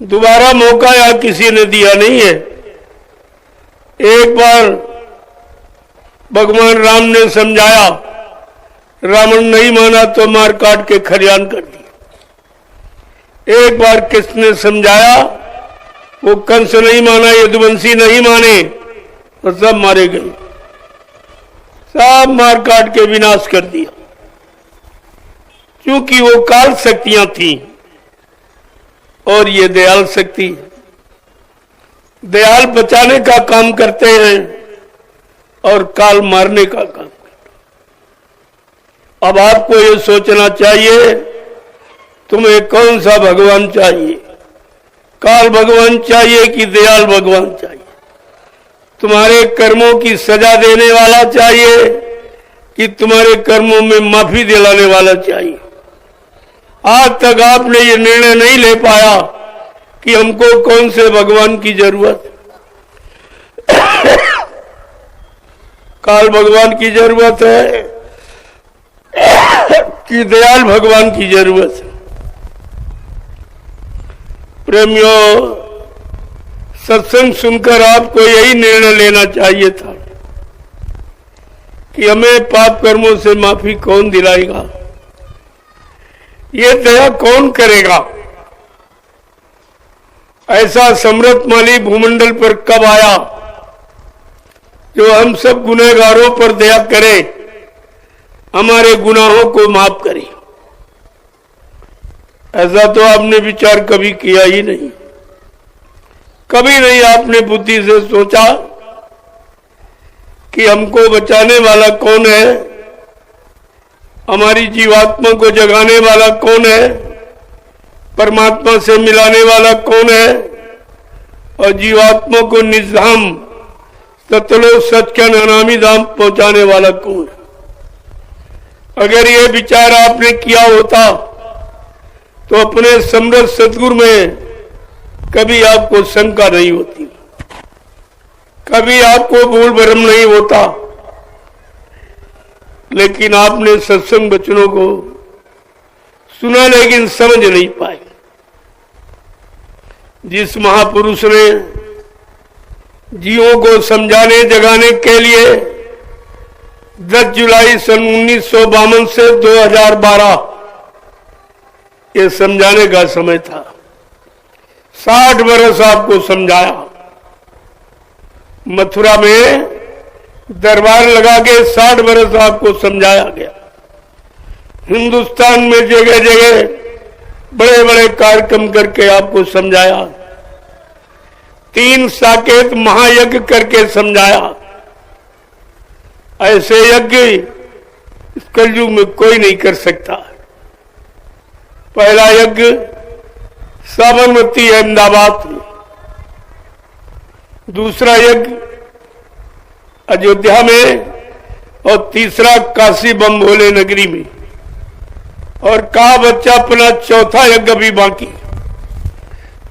दोबारा मौका या किसी ने दिया नहीं है। एक बार भगवान राम ने समझाया, रावण नहीं माना तो मार काट के खलियान कर दिया। एक बार कृष्ण ने समझाया, वो कंस नहीं माना, यदुवंशी नहीं माने तो सब मारे गए, सब मार काट के विनाश कर दिया। क्योंकि वो काल शक्तियां थी और ये दयाल शक्ति, दयाल बचाने का काम करते हैं और काल मारने का काम करते हैं। अब आपको ये सोचना चाहिए तुम्हें कौन सा भगवान चाहिए, काल भगवान चाहिए कि दयाल भगवान चाहिए? तुम्हारे कर्मों की सजा देने वाला चाहिए कि तुम्हारे कर्मों में माफी दिलाने वाला चाहिए? आज तक आपने ये निर्णय नहीं ले पाया कि हमको कौन से भगवान की जरूरत है। काल भगवान की जरूरत है कि दयाल भगवान की जरूरत है? प्रेमियों, सत्संग सुनकर आपको यही निर्णय लेना चाहिए था कि हमें पाप कर्मों से माफी कौन दिलाएगा, ये दया कौन करेगा? ऐसा समृद्धमाली भूमंडल पर कब आया जो हम सब गुनहगारों पर दया करे, हमारे गुनाहों को माफ करे? ऐसा तो आपने विचार कभी किया ही नहीं। कभी नहीं आपने बुद्धि से सोचा कि हमको बचाने वाला कौन है, हमारी जीवात्मा को जगाने वाला कौन है, परमात्मा से मिलाने वाला कौन है और जीवात्मा को निजधाम सतलोक सच के अनामी धाम पहुंचाने वाला कौन है? अगर ये विचार आपने किया होता तो अपने समृद्ध सदगुरु में कभी आपको शंका नहीं होती, कभी आपको भूल भ्रम नहीं होता। लेकिन आपने सत्संग वचनों को सुना लेकिन समझ नहीं पाए। जिस महापुरुष ने जीवों को समझाने जगाने के लिए 10 जुलाई सन 1952 से 2012 ये समझाने का समय था। 60 वर्ष आपको समझाया। मथुरा में दरबार लगा के 60 वर्ष आपको समझाया गया। हिंदुस्तान में जगह जगह बड़े बड़े कार्यक्रम करके आपको समझाया। 3 साकेत महायज्ञ करके समझाया। ऐसे यज्ञ इस कलयुग में कोई नहीं कर सकता। पहला यज्ञ साबरमती अहमदाबाद में, दूसरा यज्ञ अयोध्या में और तीसरा काशी बम भोले नगरी में। और कहा बच्चा अपना चौथा यज्ञ भी बाकी,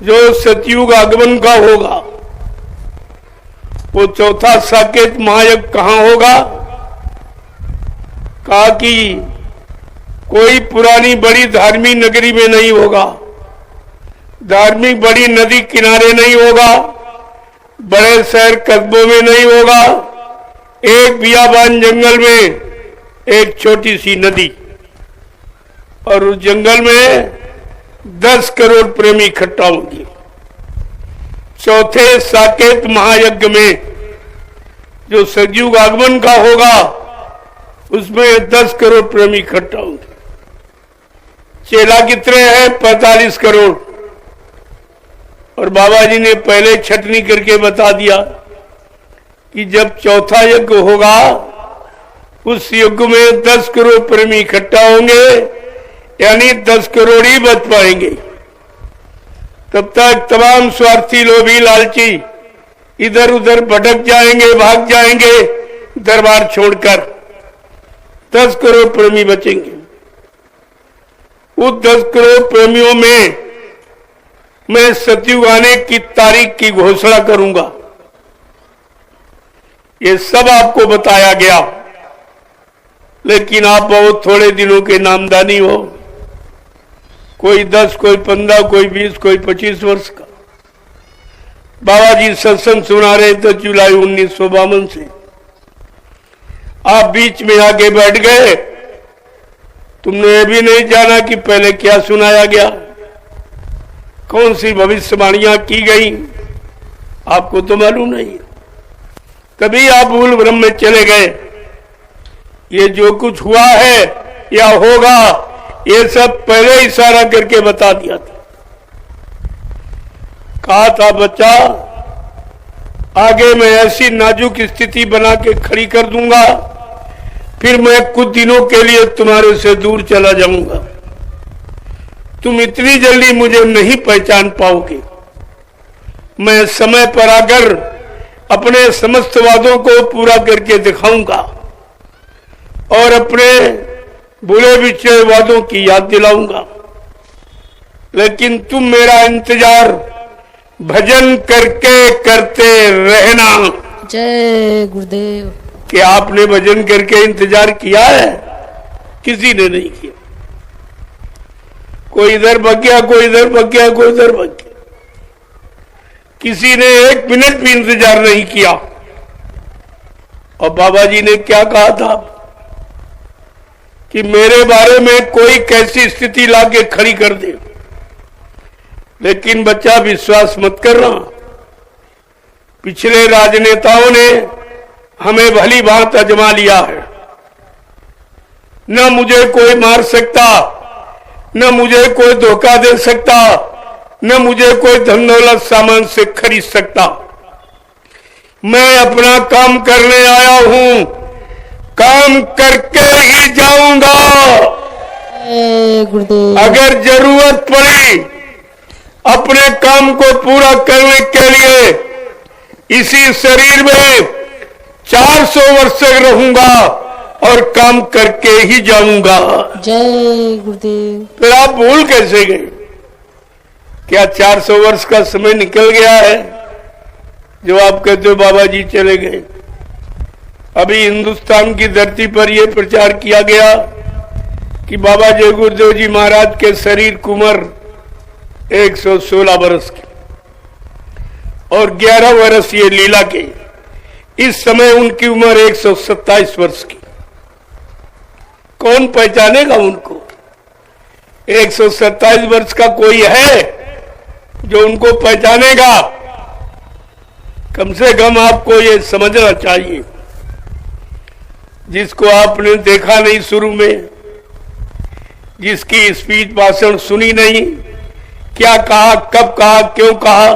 जो सतयुग आगमन का होगा। वो चौथा साकेत महायज्ञ कहां होगा? कहा कि कोई पुरानी बड़ी धार्मिक नगरी में नहीं होगा, धार्मिक बड़ी नदी किनारे नहीं होगा, बड़े शहर कस्बों में नहीं होगा, एक बियाबान जंगल में एक छोटी सी नदी, और उस जंगल में 10 करोड़ प्रेमी इकट्ठा होंगे। चौथे साकेत महायज्ञ में जो सतयुग आगमन का होगा उसमें 10 करोड़ प्रेमी इकट्ठा होंगे। चेला कितने हैं? 45 करोड़। और बाबा जी ने पहले छटनी करके बता दिया कि जब चौथा यज्ञ होगा उस यज्ञ में 10 करोड़ प्रेमी इकट्ठा होंगे, यानी 10 करोड़ ही बच पाएंगे। तब तक तमाम स्वार्थी लोभी लालची इधर उधर भटक जाएंगे, भाग जाएंगे दरबार छोड़कर। 10 करोड़ प्रेमी बचेंगे। उस 10 करोड़ प्रेमियों में मैं सतयुग आने की तारीख की घोषणा करूंगा। ये सब आपको बताया गया, लेकिन आप बहुत थोड़े दिनों के नामदानी हो। कोई 10, कोई 15, कोई 20, कोई 25 वर्ष का। बाबा जी सत्संग सुना रहे थे जुलाई 1952 से। आप बीच में आके बैठ गए, तुमने ये भी नहीं जाना कि पहले क्या सुनाया गया, कौन सी भविष्यवाणियां की गई, आपको तो मालूम नहीं। कभी आप भूल भ्रम में चले गए। ये जो कुछ हुआ है या होगा, ये सब पहले इशारा करके बता दिया था। कहा था बच्चा, आगे मैं ऐसी नाजुक स्थिति बना के खड़ी कर दूंगा, फिर मैं कुछ दिनों के लिए तुम्हारे से दूर चला जाऊंगा। तुम इतनी जल्दी मुझे नहीं पहचान पाओगे। मैं समय पर आकर अपने समस्त वादों को पूरा करके दिखाऊंगा और अपने भूले बिछड़े वादों की याद दिलाऊंगा। लेकिन तुम मेरा इंतजार भजन करके करते रहना। जय गुरुदेव। कि आपने भजन करके इंतजार किया है? किसी ने नहीं किया। कोई इधर भाग गया, कोई इधर भाग गया, कोई इधर भाग गया। किसी ने 1 मिनट भी इंतजार नहीं किया। और बाबा जी ने क्या कहा था कि मेरे बारे में कोई कैसी स्थिति लाके खड़ी कर दे, लेकिन बच्चा विश्वास मत करना। पिछले राजनेताओं ने हमें भली भांति आजमा लिया है। न मुझे कोई मार सकता, न मुझे कोई धोखा दे सकता, न मुझे कोई धन दौलत सामान से खरीद सकता। मैं अपना काम करने आया हूं, काम करके ही जाऊंगा। गुरुदेव। अगर जरूरत पड़ी अपने काम को पूरा करने के लिए इसी शरीर में 400 वर्ष तक रहूंगा और काम करके ही जाऊंगा। जय गुरुदेव। फिर आप भूल कैसे गए? क्या 400 वर्ष का समय निकल गया है जो आप कहते हो बाबा जी चले गए? अभी हिंदुस्तान की धरती पर यह प्रचार किया गया कि बाबा जय गुरुदेव जी महाराज के शरीर की उम्र 116 वर्ष की और 11 वर्ष ये लीला के। इस समय उनकी उम्र 127 वर्ष की। कौन पहचानेगा उनको? 127 वर्ष का कोई है जो उनको पहचानेगा? कम से कम आपको ये समझना चाहिए। जिसको आपने देखा नहीं शुरू में, जिसकी स्पीच भाषण सुनी नहीं, क्या कहा, कब कहा, क्यों कहा,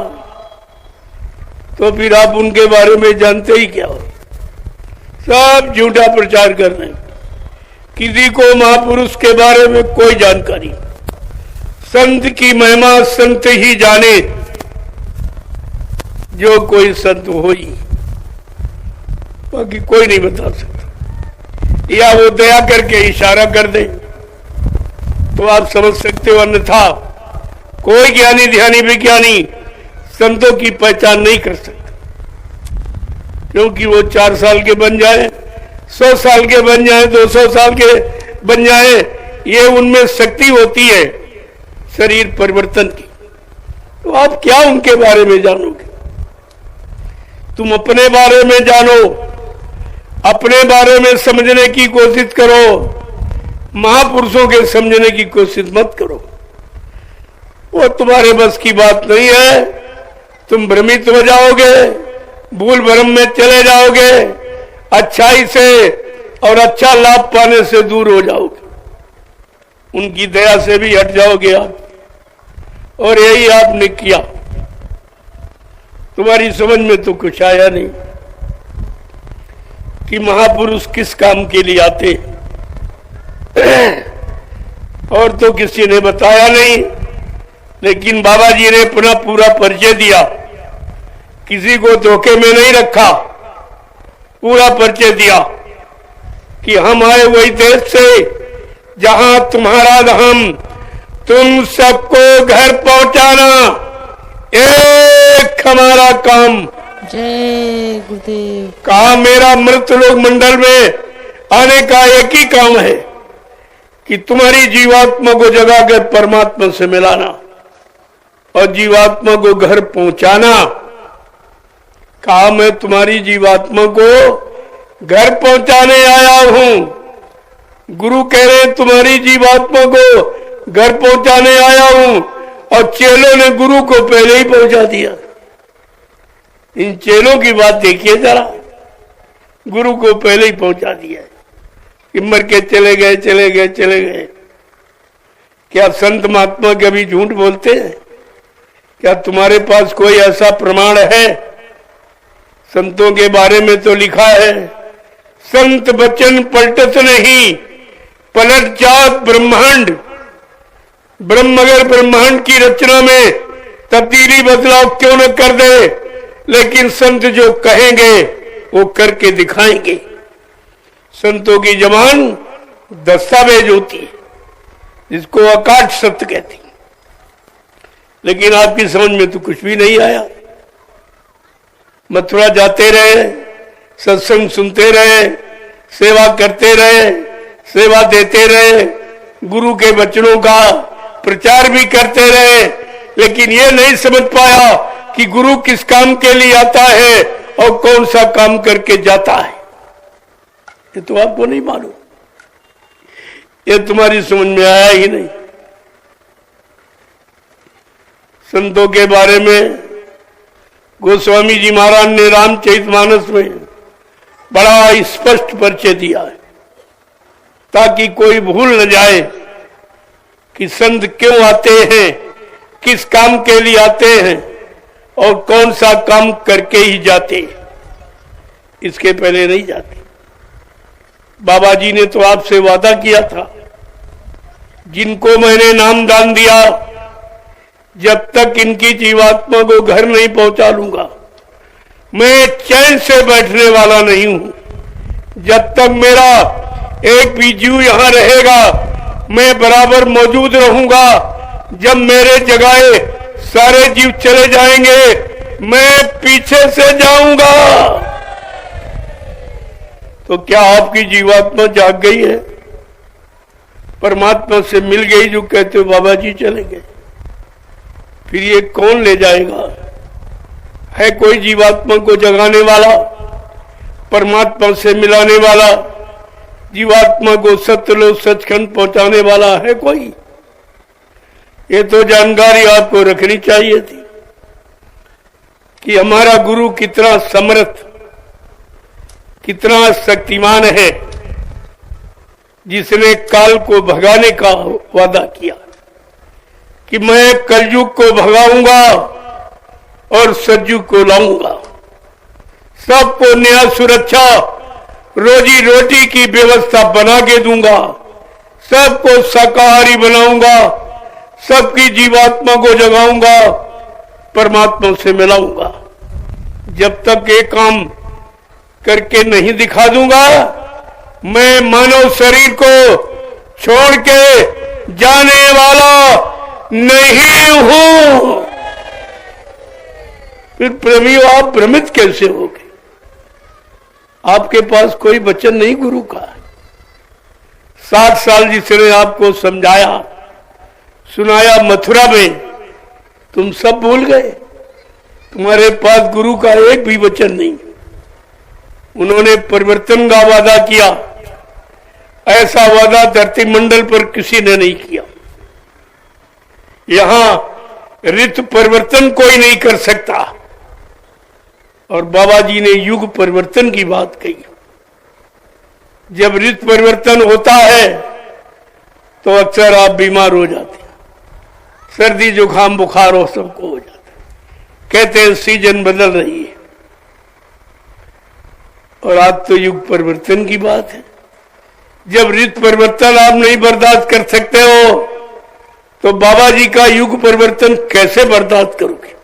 तो फिर आप उनके बारे में जानते ही क्या हो? सब झूठा प्रचार कर रहे हैं। किसी को महापुरुष के बारे में कोई जानकारी, संत की महिमा संत ही जाने, जो कोई संत हो ही, बाकी कोई नहीं बता सकता। या वो दया करके इशारा कर दे तो आप समझ सकते हो, अन्यथा कोई ज्ञानी ध्यानी विज्ञानी संतों की पहचान नहीं कर सकता। क्योंकि वो 4 साल के बन जाए, 100 साल के बन जाए, 200 साल के बन जाए, ये उनमें शक्ति होती है शरीर परिवर्तन की। तो आप क्या उनके बारे में जानोगे? तुम अपने बारे में जानो, अपने बारे में समझने की कोशिश करो। महापुरुषों के समझने की कोशिश मत करो, वो तुम्हारे बस की बात नहीं है। तुम भ्रमित हो जाओगे, भूल भ्रम में चले जाओगे, अच्छाई से और अच्छा लाभ पाने से दूर हो जाओगे, उनकी दया से भी हट जाओगे आप। और यही आपने किया। तुम्हारी समझ में तो कुछ आया नहीं कि महापुरुष किस काम के लिए आते और तो किसी ने बताया नहीं। लेकिन बाबा जी ने अपना पूरा परिचय दिया, किसी को धोखे में नहीं रखा, पूरा परिचय दिया कि हम आए वही देश से जहां तुम्हारा धाम, तुम सबको घर पहुंचाना एक हमारा काम। जय गुरुदेव। कहा मेरा मृत लोक मंडल में आने का एक ही काम है कि तुम्हारी जीवात्मा को जगा कर परमात्मा से मिलाना और जीवात्मा को घर पहुंचाना। कहा मैं तुम्हारी जीवात्मा को घर पहुंचाने आया हूं। गुरु कह रहे हैं तुम्हारी जीवात्मा को घर पहुंचाने आया हूं, और चेलों ने गुरु को पहले ही पहुंचा दिया। इन चेलों की बात देखिए जरा, गुरु को पहले ही पहुंचा दिया कि मर के चले गए चले गए चले गए। क्या संत महात्मा कभी झूठ बोलते हैं? क्या तुम्हारे पास कोई ऐसा प्रमाण है? संतों के बारे में तो लिखा है, संत बचन पलटत नहीं, पलट जात ब्रह्मांड। ब्रह्म अगर ब्रह्मांड की रचना में तब्दीली बदलाव क्यों न कर दे, लेकिन संत जो कहेंगे वो करके दिखाएंगे। संतों की जबान दस्तावेज होती है, जिसको अकाट सत्य कहती है। लेकिन आपकी समझ में तो कुछ भी नहीं आया। मथुरा जाते रहे, सत्संग सुनते रहे, सेवा करते रहे, सेवा देते रहे, गुरु के वचनों का प्रचार भी करते रहे, लेकिन ये नहीं समझ पाया कि गुरु किस काम के लिए आता है और कौन सा काम करके जाता है। ये तो आपको नहीं मालूम, ये तुम्हारी समझ में आया ही नहीं। संतों के बारे में गोस्वामी जी महाराज ने रामचरितमानस में बड़ा स्पष्ट परिचय दिया है, ताकि कोई भूल न जाए कि संत क्यों आते हैं, किस काम के लिए आते हैं और कौन सा काम करके ही जाते हैं। इसके पहले नहीं जाते। बाबा जी ने तो आपसे वादा किया था, जिनको मैंने नाम दान दिया, जब तक इनकी जीवात्मा को घर नहीं पहुंचा लूंगा, मैं चैन से बैठने वाला नहीं हूं। जब तक मेरा एक भी जीव यहां रहेगा, मैं बराबर मौजूद रहूंगा। जब मेरे जगाए सारे जीव चले जाएंगे, मैं पीछे से जाऊंगा। तो क्या आपकी जीवात्मा जाग गई है? परमात्मा से मिल गई जो कहते हो बाबा जी चले गए? फिर ये कौन ले जाएगा? है कोई जीवात्मा को जगाने वाला, परमात्मा से मिलाने वाला, जीवात्मा को सत्यलोक सचखंड पहुंचाने वाला है कोई? ये तो जानकारी आपको रखनी चाहिए थी कि हमारा गुरु कितना समर्थ, कितना शक्तिमान है, जिसने काल को भगाने का वादा किया कि मैं कलयुग को भगाऊंगा और सतयुग को लाऊंगा। सबको न्याय सुरक्षा रोजी रोटी की व्यवस्था बना के दूंगा, सबको शाकाहारी बनाऊंगा, सबकी जीवात्मा को जगाऊंगा, परमात्मा से मिलाऊंगा। जब तक ये काम करके नहीं दिखा दूंगा, मैं मानव शरीर को छोड़ के जाने वाला नहीं हूं। फिर प्रभु आप भ्रमित कैसे होगे? आपके पास कोई वचन नहीं गुरु का। 7 साल जिसने आपको समझाया सुनाया मथुरा में, तुम सब भूल गए। तुम्हारे पास गुरु का एक भी वचन नहीं। उन्होंने परिवर्तन का वादा किया, ऐसा वादा धरती मंडल पर किसी ने नहीं किया। यहां ऋतु परिवर्तन कोई नहीं कर सकता, और बाबा जी ने युग परिवर्तन की बात कही। जब ऋतु परिवर्तन होता है तो अक्सर आप बीमार हो जाते हैं, सर्दी जुकाम बुखार हो सबको हो जाता है। कहते हैं सीजन बदल रही है, और आज तो युग परिवर्तन की बात है। जब ऋतु परिवर्तन आप नहीं बर्दाश्त कर सकते हो, तो बाबा जी का युग परिवर्तन कैसे बर्दाश्त करोगे?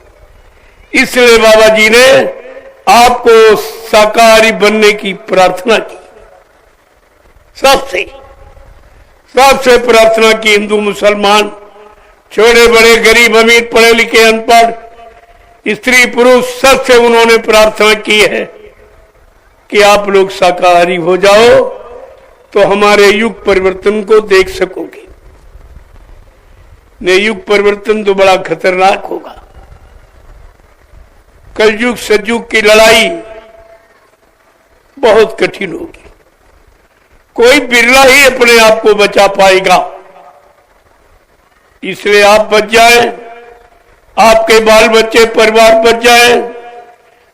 इसलिए बाबा जी ने आपको शाकाहारी बनने की प्रार्थना की। सबसे प्रार्थना की। हिंदू मुसलमान, छोटे बड़े, गरीब अमीर, पढ़े लिखे अनपढ़, स्त्री पुरुष, सबसे उन्होंने प्रार्थना की है कि आप लोग शाकाहारी हो जाओ, तो हमारे युग परिवर्तन को देख सकोगे। ने युग परिवर्तन तो बड़ा खतरनाक होगा। कलयुग सतयुग की लड़ाई बहुत कठिन होगी। कोई बिरला ही अपने आप को बचा पाएगा। इसलिए आप बच जाए, आपके बाल बच्चे परिवार बच जाए,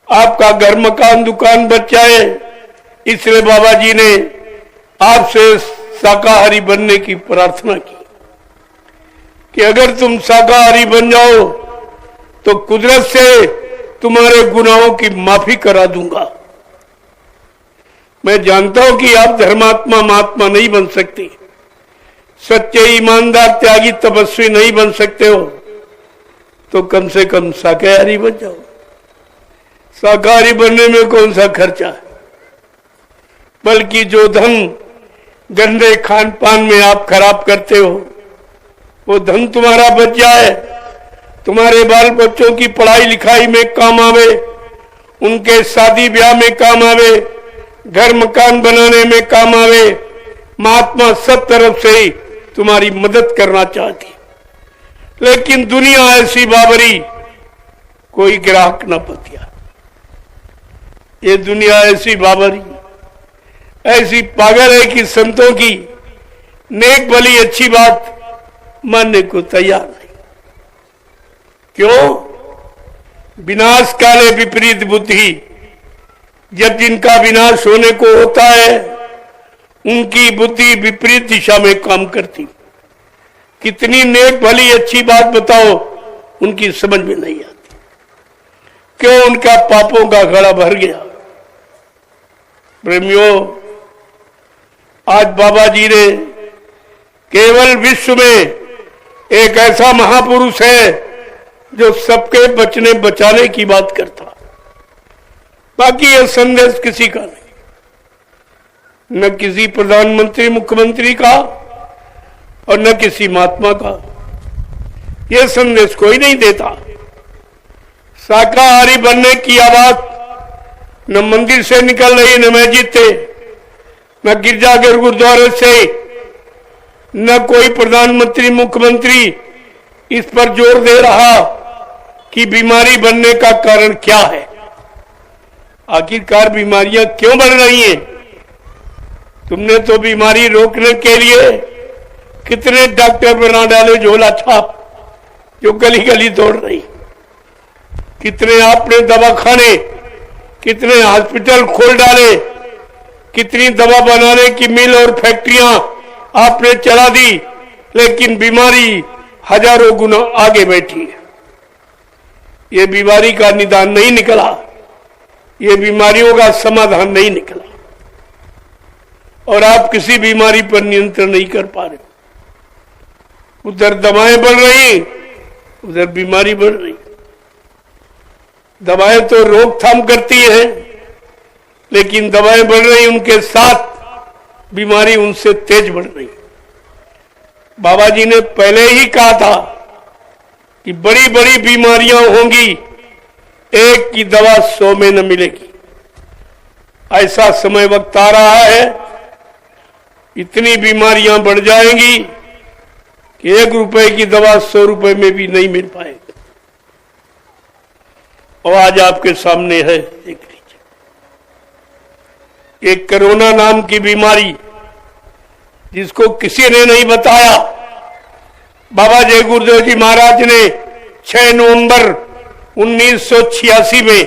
आपका घर मकान दुकान बच जाए। इसलिए बाबा जी ने आपसे शाकाहारी बनने की प्रार्थना की कि अगर तुम शाकाहारी बन जाओ तो कुदरत से तुम्हारे गुनाहों की माफी करा दूंगा। मैं जानता हूं कि आप धर्मात्मा महात्मा नहीं बन सकते, सच्चे ईमानदार त्यागी तपस्वी नहीं बन सकते हो, तो कम से कम शाकाहारी बन जाओ। शाकाहारी बनने में कौन सा खर्चा है, बल्कि जो धन गंदे खान पान में आप खराब करते हो वो धन तुम्हारा बच जाए, तुम्हारे बाल बच्चों की पढ़ाई लिखाई में काम आवे, उनके शादी ब्याह में काम आवे, घर मकान बनाने में काम आवे। महात्मा सब तरफ से ही तुम्हारी मदद करना चाहती, लेकिन दुनिया ऐसी बाबरी, कोई ग्राहक न पतिया। ये दुनिया ऐसी बाबरी, ऐसी पागल है कि संतों की नेक भली अच्छी बात मानने को तैयार नहीं। क्यों? विनाश काले विपरीत बुद्धि। जब जिनका विनाश होने को होता है उनकी बुद्धि विपरीत दिशा में काम करती। कितनी नेक भली अच्छी बात बताओ, उनकी समझ में नहीं आती। क्यों? उनका पापों का घड़ा भर गया। प्रेमियों, आज बाबा जी ने केवल विश्व में एक ऐसा महापुरुष है जो सबके बचने बचाने की बात करता, बाकी यह संदेश किसी का नहीं, न किसी प्रधानमंत्री मुख्यमंत्री का और न किसी महात्मा का। यह संदेश कोई नहीं देता। शाकाहारी बनने की आवाज न मंदिर से निकल रही, न मस्जिद से, न गिरजाघर गुरुद्वारे से, न कोई प्रधानमंत्री मुख्यमंत्री इस पर जोर दे रहा कि बीमारी बनने का कारण क्या है। आखिरकार बीमारियां क्यों बढ़ रही हैं? तुमने तो बीमारी रोकने के लिए कितने डॉक्टर बना डाले झोला छाप, जो गली गली दौड़ रही। कितने आपने दवाखाने, कितने हॉस्पिटल खोल डाले, कितनी दवा बनाने की मिल और फैक्ट्रियां आपने चला दी, लेकिन बीमारी हजारों गुना आगे बैठी है। ये बीमारी का निदान नहीं निकला, ये बीमारियों का समाधान नहीं निकला, और आप किसी बीमारी पर नियंत्रण नहीं कर पा रहे। उधर दवाएं बढ़ रही, उधर बीमारी बढ़ रही। दवाएं तो रोकथाम करती है, लेकिन दवाएं बढ़ रही, उनके साथ बीमारी उनसे तेज बढ़ रही। बाबा जी ने पहले ही कहा था कि बड़ी बड़ी बीमारियां होंगी, एक की दवा 100 में न मिलेगी। ऐसा समय वक्त आ रहा है, इतनी बीमारियां बढ़ जाएंगी कि 1 रुपए की दवा 100 रुपए में भी नहीं मिल पाएगी। और आज आपके सामने है, देख लीजिए, एक कोरोना नाम की बीमारी, जिसको किसी ने नहीं बताया। बाबा जय गुरुदेव जी महाराज ने 6 नवंबर 1986 में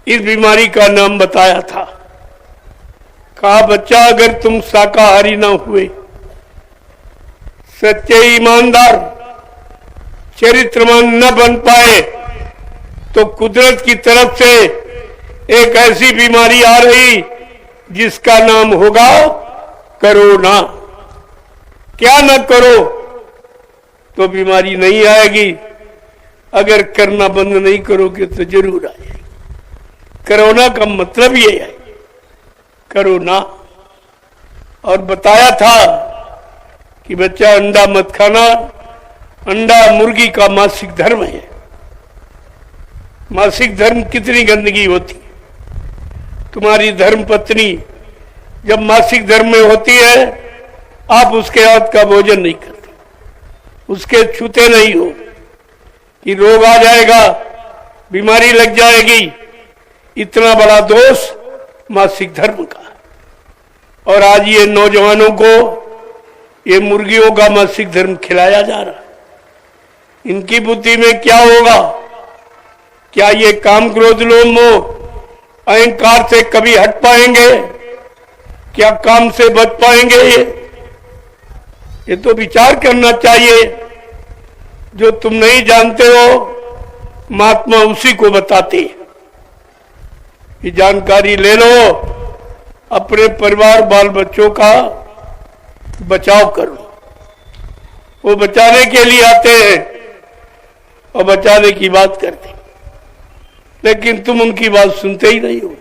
इस बीमारी का नाम बताया था। कहा, बच्चा, अगर तुम शाकाहारी ना हुए, सच्चे ईमानदार, चरित्रवान न बन पाए, तो कुदरत की तरफ से एक ऐसी बीमारी आ रही जिसका नाम होगा कोरोना। क्या न करो तो बीमारी नहीं आएगी, अगर करना बंद नहीं करोगे तो जरूर आ जाएगी। कोरोना का मतलब ये है, कोरोना। और बताया था कि बच्चा, अंडा मत खाना, अंडा मुर्गी का मासिक धर्म है। मासिक धर्म कितनी गंदगी होती। तुम्हारी धर्म पत्नी जब मासिक धर्म में होती है, आप उसके हाथ का भोजन नहीं करते, उसके छूते नहीं हो कि रोग आ जाएगा, बीमारी लग जाएगी। इतना बड़ा दोष मासिक धर्म का। और आज ये नौजवानों को ये मुर्गियों का मासिक धर्म खिलाया जा रहा है। इनकी बुद्धि में क्या होगा? क्या ये काम, क्रोध, लोभ, मोह, अहंकार से कभी हट पाएंगे? क्या काम से बच पाएंगे? ये तो विचार करना चाहिए। जो तुम नहीं जानते हो, महात्मा उसी को बताते। ये जानकारी ले लो, अपने परिवार, बाल बच्चों का बचाव करो। वो बचाने के लिए आते हैं और बचाने की बात करते, लेकिन तुम उनकी बात सुनते ही नहीं हो।